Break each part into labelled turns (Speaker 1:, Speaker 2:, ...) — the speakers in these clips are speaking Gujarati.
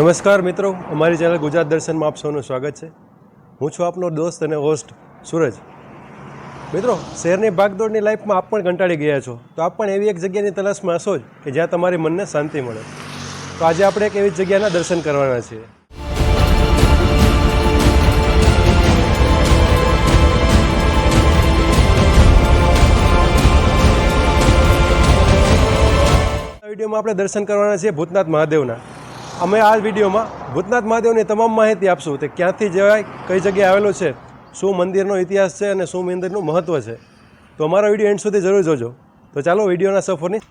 Speaker 1: નમસ્કાર મિત્રો, અમારી ચેનલ ગુજરાત દર્શનમાં આપ સૌનું સ્વાગત છે। હું છું આપનો દોસ્ત અને હોસ્ટ સૂરજ। મિત્રો, શહેરની ભાગદોડની લાઈફમાં આપ પણ કંટાળી ગયા છો તો આપ પણ એવી એક જગ્યાની તલાશમાં હશો જ કે જ્યાં તમારી મનને શાંતિ મળે। તો આજે આપણે એક એવી જગ્યાના દર્શન કરવાના છીએ। વિડીયોમાં આપણે દર્શન કરવાના છીએ ભૂતનાથ મહાદેવના। અમે આ વિડીયોમાં ભૂતનાથ મહાદેવની તમામ માહિતી આપશું કે ક્યાંથી જવાય, કઈ જગ્યાએ આવેલો છે, શું મંદિરનો ઇતિહાસ છે અને શું મંદિરનું મહત્ત્વ છે। તો અમારો વિડીયો એન્ડ સુધી જરૂર જોજો। તો ચાલો વિડીયોના સફરની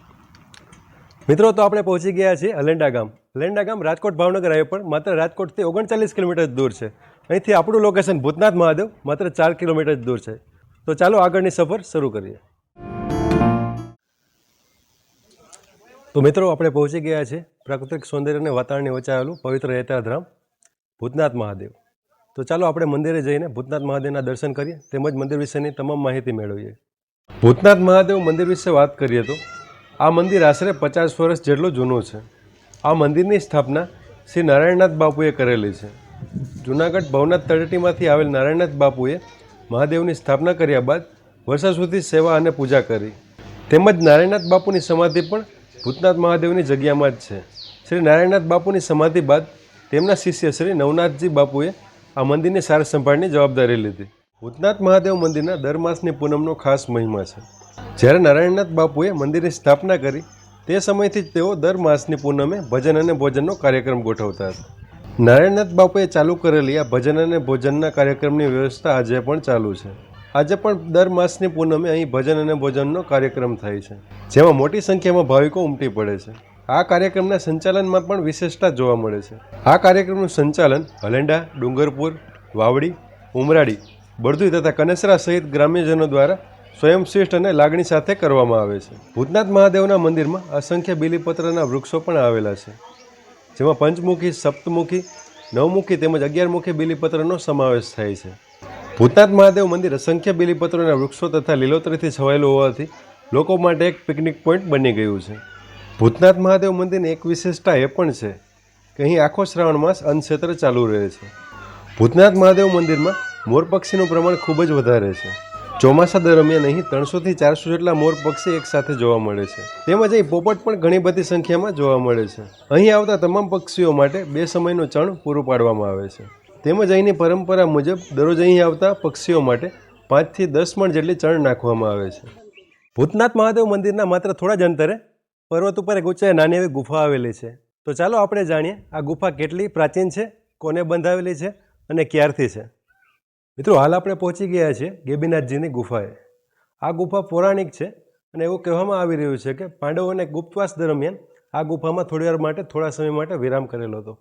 Speaker 1: મિત્રો, તો આપણે પહોંચી ગયા છીએ અલેન્ડા ગામ। અલેન્ડા ગામ રાજકોટ ભાવનગર હાઈવે પર માત્ર રાજકોટથી 39 કિલોમીટર દૂર છે। અહીંથી આપણું લોકેશન ભૂતનાથ મહાદેવ માત્ર 4 કિલોમીટર દૂર છે। તો ચાલો આગળની સફર શરૂ કરીએ। તો મિત્રો, આપણે પહોંચી ગયા છીએ પ્રાકૃતિક સૌંદર્ય અને વાતાવરણની વચ્ચે આવેલું પવિત્ર યાત્રાધામ ભૂતનાથ મહાદેવ। તો ચાલો આપણે મંદિરે જઈને ભૂતનાથ મહાદેવના દર્શન કરીએ તેમજ મંદિર વિશેની તમામ માહિતી મેળવીએ। ભૂતનાથ મહાદેવ મંદિર વિશે વાત કરીએ તો આ મંદિર આશરે 50 વર્ષ જેટલું જૂનું છે। આ મંદિરની સ્થાપના શ્રી નારાયણનાથ બાપુએ કરેલી છે। જૂનાગઢ ભવનાથ તળેટીમાંથી આવેલ નારાયણનાથ બાપુએ મહાદેવની સ્થાપના કર્યા બાદ વર્ષો સુધી સેવા અને પૂજા કરી। તેમજ નારાયણનાથ બાપુની સમાધિ પણ ભૂતનાથ મહાદેવની જગ્યામાં જ છે। શ્રી નારાયણનાથ બાપુની સમાધિ બાદ તેમના શિષ્ય શ્રી નવનાથજી બાપુએ આ મંદિરની સાર સંભાળની જવાબદારી લીધી। ભૂતનાથ મહાદેવ મંદિરના દર માસની પૂનમનો ખાસ મહિમા છે। જ્યારે નારાયણનાથ બાપુએ મંદિરની સ્થાપના કરી તે સમયથી જ તેઓ દર માસની પૂનમે ભજન અને ભોજનનો કાર્યક્રમ ગોઠવતા હતા। નારાયણનાથ બાપુએ ચાલુ કરેલી આ ભજન અને ભોજનના કાર્યક્રમની વ્યવસ્થા આજે પણ ચાલુ છે। આજે પણ દર માસની પૂનમે અહીં ભજન અને ભોજનનો કાર્યક્રમ થાય છે, જેમાં મોટી સંખ્યામાં ભાવિકો ઉમટી પડે છે। આ કાર્યક્રમના સંચાલનમાં પણ વિશેષતા જોવા મળે છે। આ કાર્યક્રમનું સંચાલન અલેન્ડા, ડુંગરપુર, વાવડી, ઉમરાડી, બરદુઈ તથા કનેસરા સહિત ગ્રામ્યજનો દ્વારા સ્વયંશિષ્ટ અને લાગણી સાથે કરવામાં આવે છે। ભૂતનાથ મહાદેવના મંદિરમાં અસંખ્ય બીલીપત્રના વૃક્ષો પણ આવેલા છે, જેમાં પંચમુખી, સપ્તમુખી, નવમુખી તેમજ 11મુખી બીલીપત્રનો સમાવેશ થાય છે। ભૂતનાથ મહાદેવ મંદિર અસંખ્ય બીલીપત્રોના વૃક્ષો તથા લીલોતરીથી છવાયેલું હોવાથી લોકો માટે એક પિકનિક પોઈન્ટ બની ગયું છે। ભૂતનાથ મહાદેવ મંદિરની એક વિશેષતા એ પણ છે કે અહીં આખો શ્રાવણ માસ અન્નક્ષેત્ર ચાલુ રહે છે। ભૂતનાથ મહાદેવ મંદિરમાં મોર પક્ષીનું પ્રમાણ ખૂબ જ વધારે છે। ચોમાસા દરમિયાન અહીં 300થી 400 જેટલા મોર પક્ષી એકસાથે જોવા મળે છે। તેમજ અહીં પોપટ પણ ઘણી બધી સંખ્યામાં જોવા મળે છે। અહીં આવતા તમામ પક્ષીઓ માટે 2 સમયનું ચણ પૂરું પાડવામાં આવે છે। તેમજ અહીંની પરંપરા મુજબ દરરોજ અહીં આવતા પક્ષીઓ માટે 5 થી 10 મણ જેટલી ચણ નાખવામાં આવે છે। ભૂતનાથ મહાદેવ મંદિરના માત્ર થોડા જ અંતરે પર્વત ઉપર એક ઊંચાઈ નાની એવી ગુફા આવેલી છે। તો ચાલો આપણે જાણીએ આ ગુફા કેટલી પ્રાચીન છે, કોને બંધાવેલી છે અને ક્યારથી છે। મિત્રો, હાલ આપણે પહોંચી ગયા છીએ ગેબીનાથજીની ગુફાએ। આ ગુફા પૌરાણિક છે અને એવું કહેવામાં આવી રહ્યું છે કે પાંડવોને ગુપ્તવાસ દરમિયાન આ ગુફામાં થોડા સમય માટે વિરામ કરેલો હતો।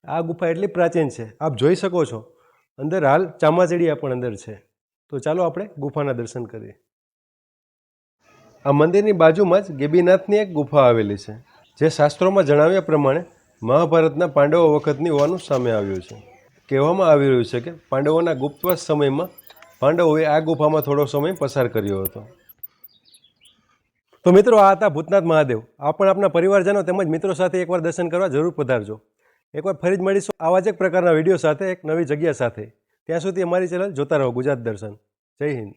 Speaker 1: આ ગુફા એટલી પ્રાચીન છે, આપ જોઈ શકો છો અંદર હાલ ચામાચીડિયા પણ અંદર છે। તો ચાલો આપણે ગુફાના દર્શન કરીએ। આ મંદિરની બાજુમાં જ ગેબીનાથની એક ગુફા આવેલી છે, જે શાસ્ત્રોમાં જણાવ્યા પ્રમાણે મહાભારતના પાંડવો વખતની હોવાનું સામે આવ્યું છે। કહેવામાં આવી રહ્યું છે કે પાંડવોના ગુપ્તવાસ સમયમાં પાંડવોએ આ ગુફામાં થોડો સમય પસાર કર્યો હતો। તો મિત્રો, આ હતા ભૂતનાથ મહાદેવ। આપ પણ આપના પરિવારજનો તેમજ મિત્રો સાથે એકવાર દર્શન કરવા જરૂર પધારજો। એકવાર ફરી જ મળીશું આવા જ એક પ્રકારના વિડીયો સાથે, એક નવી જગ્યા સાથે। ત્યાં સુધી અમારી ચેનલ જોતા રહો ગુજરાત દર્શન। જય હિન્દ।